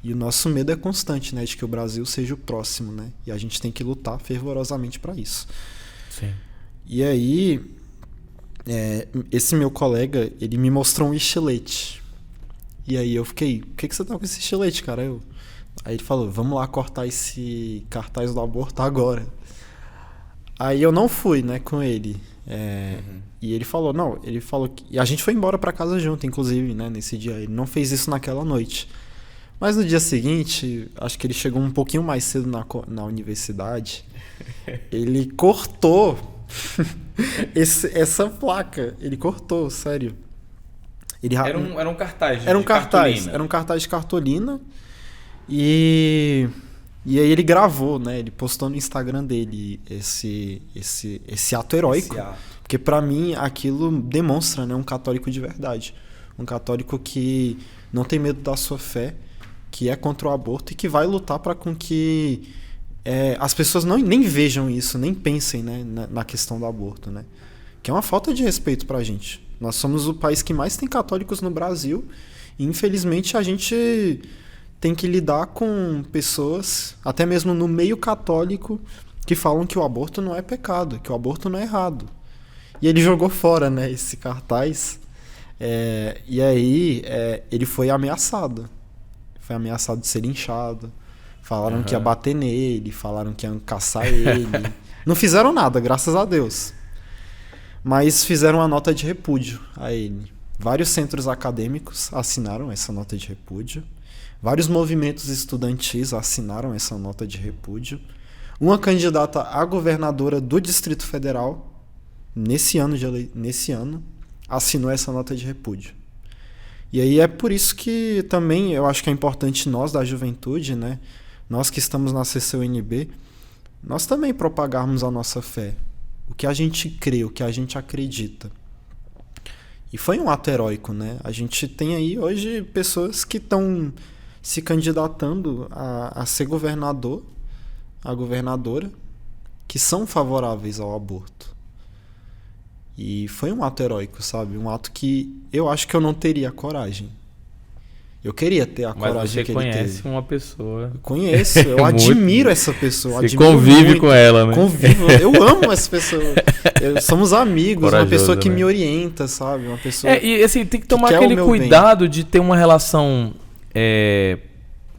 E o nosso medo é constante, né, de que o Brasil seja o próximo, né? E a gente tem que lutar fervorosamente para isso. Sim. E aí, esse meu colega, ele me mostrou um estilete. E aí eu fiquei, por que você tá com esse estilete, cara? Aí ele falou, vamos lá cortar esse cartaz do aborto agora. Aí eu não fui, né, com ele. E ele falou, e a gente foi embora pra casa junto, inclusive, né, nesse dia. Ele não fez isso naquela noite. Mas no dia seguinte, acho que ele chegou um pouquinho mais cedo na universidade. Ele cortou essa placa. Ele cortou, sério. Era um cartaz Era um cartaz. Era um cartaz de cartolina. E aí ele gravou, né? Ele postou no Instagram dele esse ato heróico. Porque pra mim aquilo demonstra, né, um católico de verdade. Um católico que não tem medo da sua fé, que é contra o aborto e que vai lutar para com que as pessoas nem vejam isso, nem pensem, né, na questão do aborto, né? Que é uma falta de respeito pra gente. Nós somos o país que mais tem católicos no Brasil e infelizmente a gente tem que lidar com pessoas, até mesmo no meio católico, que falam que o aborto não é pecado, que o aborto não é errado. E ele jogou fora, né, esse cartaz. E aí ele foi ameaçado. Foi ameaçado de ser linchado. Falaram que ia bater nele, falaram que iam caçar ele. Não fizeram nada, graças a Deus. Mas fizeram uma nota de repúdio a ele. Vários centros acadêmicos assinaram essa nota de repúdio. Vários movimentos estudantis assinaram essa nota de repúdio. Uma candidata a governadora do Distrito Federal, nesse ano, assinou essa nota de repúdio. E aí é por isso que também eu acho que é importante nós da juventude, né? Nós que estamos na CCUNB, nós também propagarmos a nossa fé. O que a gente crê, o que a gente acredita. E foi um ato heróico, né? A gente tem aí hoje pessoas que estão se candidatando a ser governador, a governadora, que são favoráveis ao aborto. E foi um ato heróico, sabe? Um ato que eu acho que eu não teria coragem. Eu queria ter a coragem que ele teve. Mas você conhece uma pessoa... Eu conheço, eu admiro essa pessoa. Você convive muito com ela, né? Convivo, eu amo essa pessoa. Somos amigos, corajoso, uma pessoa que né? me orienta, sabe? Uma pessoa e assim, tem que tomar quer aquele o meu cuidado de ter uma relação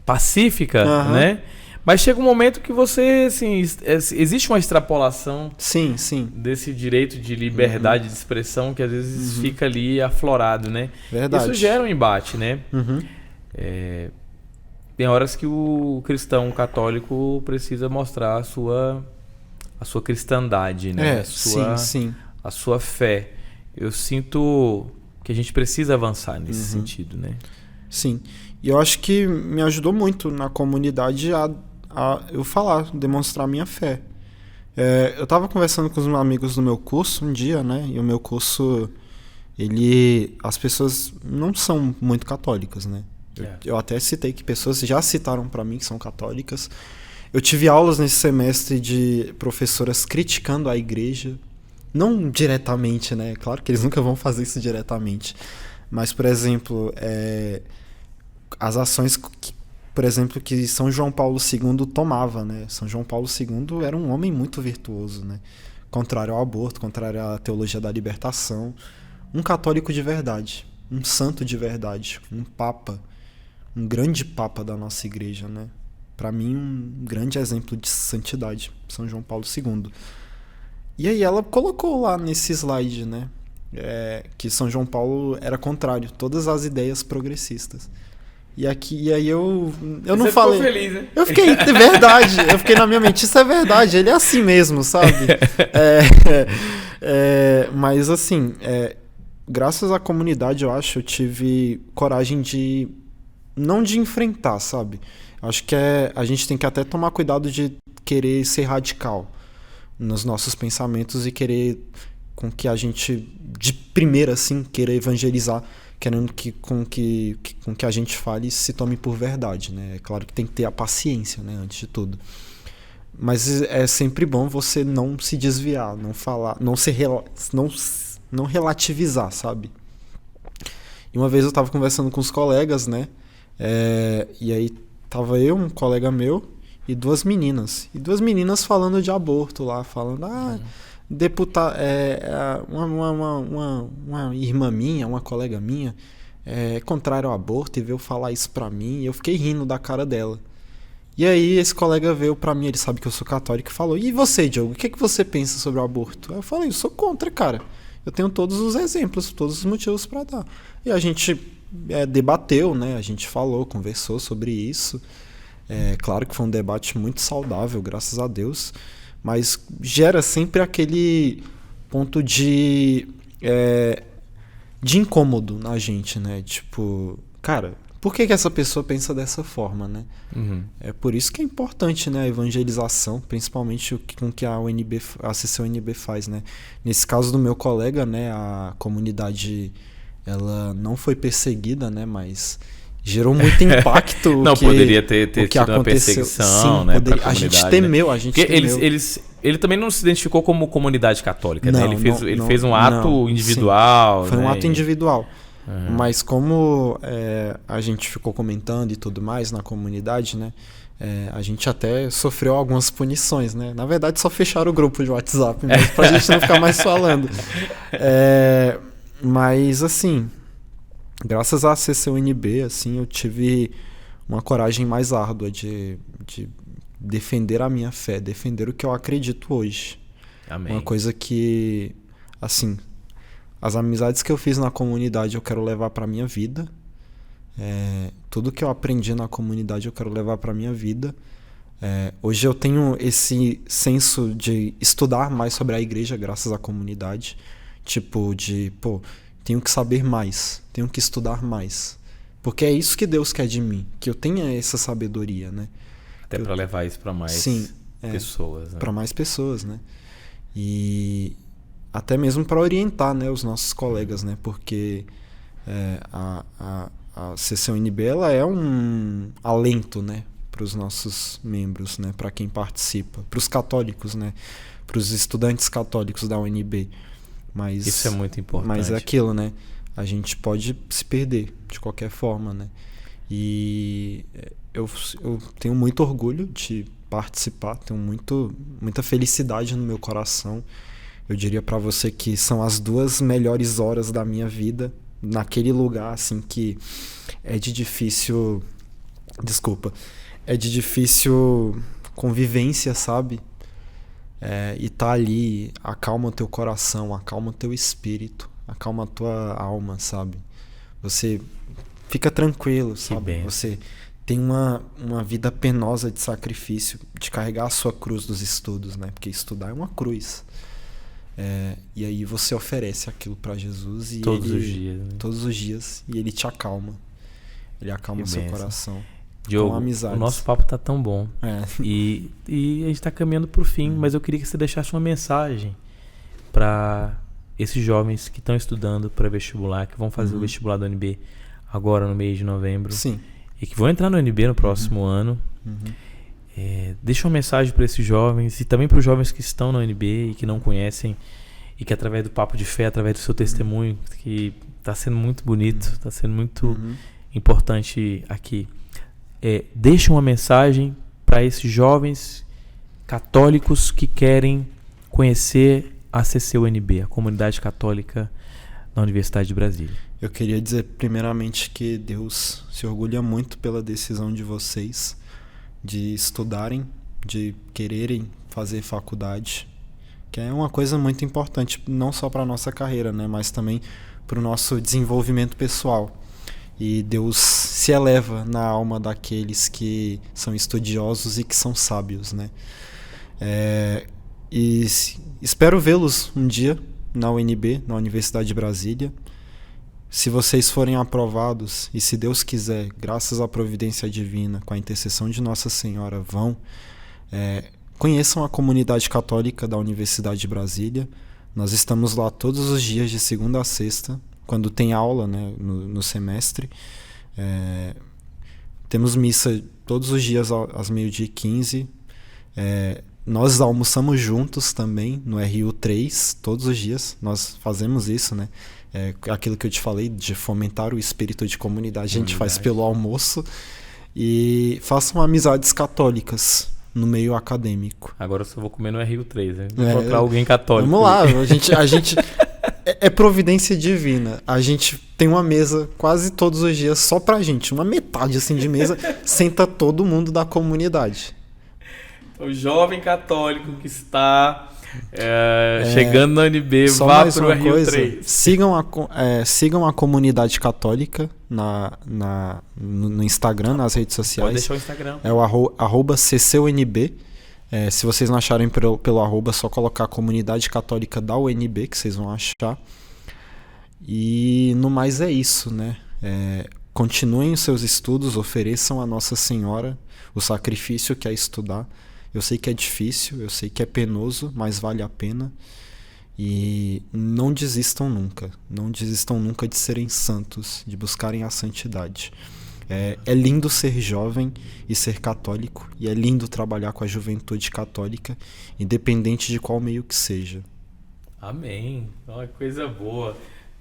pacífica, né? Mas chega um momento que você, assim, existe uma extrapolação Sim. desse direito de liberdade de expressão que às vezes fica ali aflorado, né? Verdade. Isso gera um embate, né? Tem horas que o cristão católico precisa mostrar a sua cristandade, né? Sim. A sua fé. Eu sinto que a gente precisa avançar nesse sentido, né? Sim. E eu acho que me ajudou muito na comunidade a eu demonstrar minha fé. Eu estava conversando com os meus amigos do meu curso um dia, né? E o meu curso, as pessoas não são muito católicas, né? Eu até citei que pessoas já citaram para mim que são católicas. Eu tive aulas nesse semestre de professoras criticando a igreja. Não diretamente, né? Claro que eles nunca vão fazer isso diretamente. Mas, por exemplo, as ações por exemplo, que São João Paulo II tomava, né? São João Paulo II era um homem muito virtuoso, né? Contrário ao aborto, contrário à teologia da libertação. Um católico de verdade, um santo de verdade, um papa, um grande papa da nossa igreja, né? Para mim, um grande exemplo de santidade, São João Paulo II. E aí ela colocou lá nesse slide, né? Que São João Paulo era contrário a todas as ideias progressistas. E aí eu não falei. Você ficou feliz, né? Eu fiquei, de verdade, eu fiquei na minha mente, isso é verdade, ele é assim mesmo, sabe? Mas assim, graças à comunidade, eu acho, eu tive coragem não de enfrentar, sabe? Acho que a gente tem que até tomar cuidado de querer ser radical nos nossos pensamentos e querer com que a gente, de primeira, assim, querer evangelizar querendo que com que a gente fale se tome por verdade, né? É claro que tem que ter a paciência, né, antes de tudo. Mas é sempre bom você não se desviar, não falar, não relativizar, sabe? E uma vez eu tava conversando com os colegas, né? E aí tava eu, um colega meu e duas meninas. E duas meninas falando de aborto lá, falando, uma irmã minha, uma colega minha, é contrário ao aborto e veio falar isso pra mim. E eu fiquei rindo da cara dela. E aí esse colega veio pra mim, ele sabe que eu sou católico, e falou: e você, Diogo, o que você pensa sobre o aborto? Aí eu falei: eu sou contra, cara. Eu tenho todos os exemplos, todos os motivos pra dar. E a gente debateu, né? A gente falou, conversou sobre isso. Claro que foi um debate muito saudável, graças a Deus. Mas gera sempre aquele ponto de incômodo na gente, né? Tipo, cara, por que essa pessoa pensa dessa forma, né? Uhum. É por isso que é importante, né, a evangelização, principalmente com que a CCUNB faz, né? Nesse caso do meu colega, né, a comunidade, ela não foi perseguida, né, mas gerou muito impacto. Não, poderia ter tido uma Sim, perseguição, né? A gente temeu, Ele também não se identificou como comunidade católica, né? Não, Ele fez um ato individual. Sim. Foi né? um ato individual. Mas como a gente ficou comentando e tudo mais na comunidade, né? A gente até sofreu algumas punições, né? Na verdade, só fecharam o grupo de WhatsApp, mas pra gente não ficar mais falando. Mas, assim, graças à CCUNB, assim, eu tive uma coragem mais árdua de defender a minha fé, defender o que eu acredito hoje. Amém. Uma coisa que, assim, as amizades que eu fiz na comunidade eu quero levar pra minha vida. Tudo que eu aprendi na comunidade eu quero levar pra minha vida. Hoje eu tenho esse senso de estudar mais sobre a igreja graças à comunidade. Tipo, tenho que saber mais, tenho que estudar mais. Porque é isso que Deus quer de mim, que eu tenha essa sabedoria, né? Até para levar isso para mais pessoas, né? Para mais pessoas, né? E até mesmo para orientar, né, os nossos colegas, né? Porque a CCUNB, ela é um alento, né, para os nossos membros, né, para quem participa, para os católicos, né, para os estudantes católicos da UNB. Mas isso é muito importante. Mas é aquilo, né? A gente pode se perder de qualquer forma, né? E eu tenho muito orgulho de participar, tenho muita felicidade no meu coração. Eu diria pra você que são as 2 melhores horas da minha vida, naquele lugar, assim, que é de difícil convivência, sabe? E tá ali, acalma o teu coração, acalma o teu espírito, acalma a tua alma, sabe? Você fica tranquilo, sabe? Você tem uma vida penosa de sacrifício, de carregar a sua cruz dos estudos, né? Porque estudar é uma cruz. E aí você oferece aquilo pra Jesus e todos os dias, né? Todos os dias, e ele te acalma. Ele acalma o seu coração. Diogo, o nosso papo tá tão bom. E a gente tá caminhando pro fim, mas eu queria que você deixasse uma mensagem para esses jovens que estão estudando para vestibular, que vão fazer o vestibular do UNB agora no mês de novembro. Sim. E que vão entrar no UNB no próximo ano. Deixa uma mensagem para esses jovens e também para os jovens que estão na UNB e que não conhecem, e que através do papo de fé, através do seu testemunho, que tá sendo muito bonito, tá sendo muito importante aqui. Deixa uma mensagem para esses jovens católicos que querem conhecer a CCUNB, a Comunidade Católica da Universidade de Brasília. Eu queria dizer primeiramente que Deus se orgulha muito pela decisão de vocês de estudarem, de quererem fazer faculdade, que é uma coisa muito importante, não só para a nossa carreira, né, mas também para o nosso desenvolvimento pessoal. E Deus se eleva na alma daqueles que são estudiosos e que são sábios, né? E espero vê-los um dia na UNB, na Universidade de Brasília. Se vocês forem aprovados, e se Deus quiser, graças à providência divina, com a intercessão de Nossa Senhora, conheçam a comunidade católica da Universidade de Brasília. Nós estamos lá todos os dias, de segunda a sexta, quando tem aula, né, no semestre. Temos missa todos os dias às 12h15. Nós almoçamos juntos também no RU3, todos os dias. Nós fazemos isso, né? Aquilo que eu te falei, de fomentar o espírito de comunidade. A gente faz pelo almoço. E façam amizades católicas no meio acadêmico. Agora eu só vou comer no RU3, né? Vou encontrar alguém católico. Vamos lá, a gente é providência divina. A gente tem uma mesa quase todos os dias só pra gente. Uma metade assim de mesa, senta todo mundo da comunidade. O jovem católico que está chegando na UNB, só vá mais pro uma RU3. Coisa, sigam a comunidade católica no Instagram, nas redes sociais. Pode deixar o Instagram. É o @CCUNB. Se vocês não acharem pelo arroba, é só colocar a comunidade católica da UNB, que vocês vão achar. E no mais é isso, né? Continuem os seus estudos, ofereçam a Nossa Senhora o sacrifício que é estudar. Eu sei que é difícil, eu sei que é penoso, mas vale a pena. E não desistam nunca. Não desistam nunca de serem santos, de buscarem a santidade. É lindo ser jovem e ser católico, e é lindo trabalhar com a juventude católica, independente de qual meio que seja. Amém. Olha, coisa boa.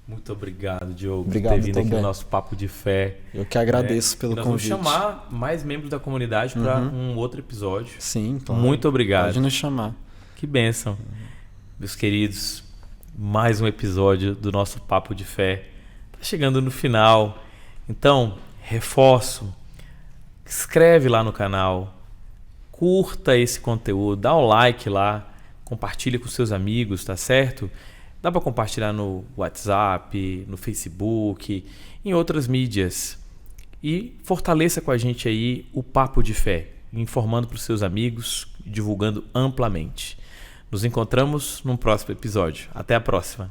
Muito obrigado, Diogo, Obrigado, por ter vindo aqui também. no nosso Papo de Fé. Eu que agradeço pelo convite. Nós vamos chamar mais membros da comunidade para um outro episódio. Sim, claro. Muito obrigado. Pode nos chamar. Que bênção. Meus queridos, mais um episódio do nosso Papo de Fé. Está chegando no final. Então, reforço. Inscreve lá no canal. Curta esse conteúdo. Dá o like lá. Compartilha com seus amigos, tá certo? Dá para compartilhar no WhatsApp, no Facebook, em outras mídias. E fortaleça com a gente aí o Papo de Fé, informando para os seus amigos, divulgando amplamente. Nos encontramos num próximo episódio. Até a próxima.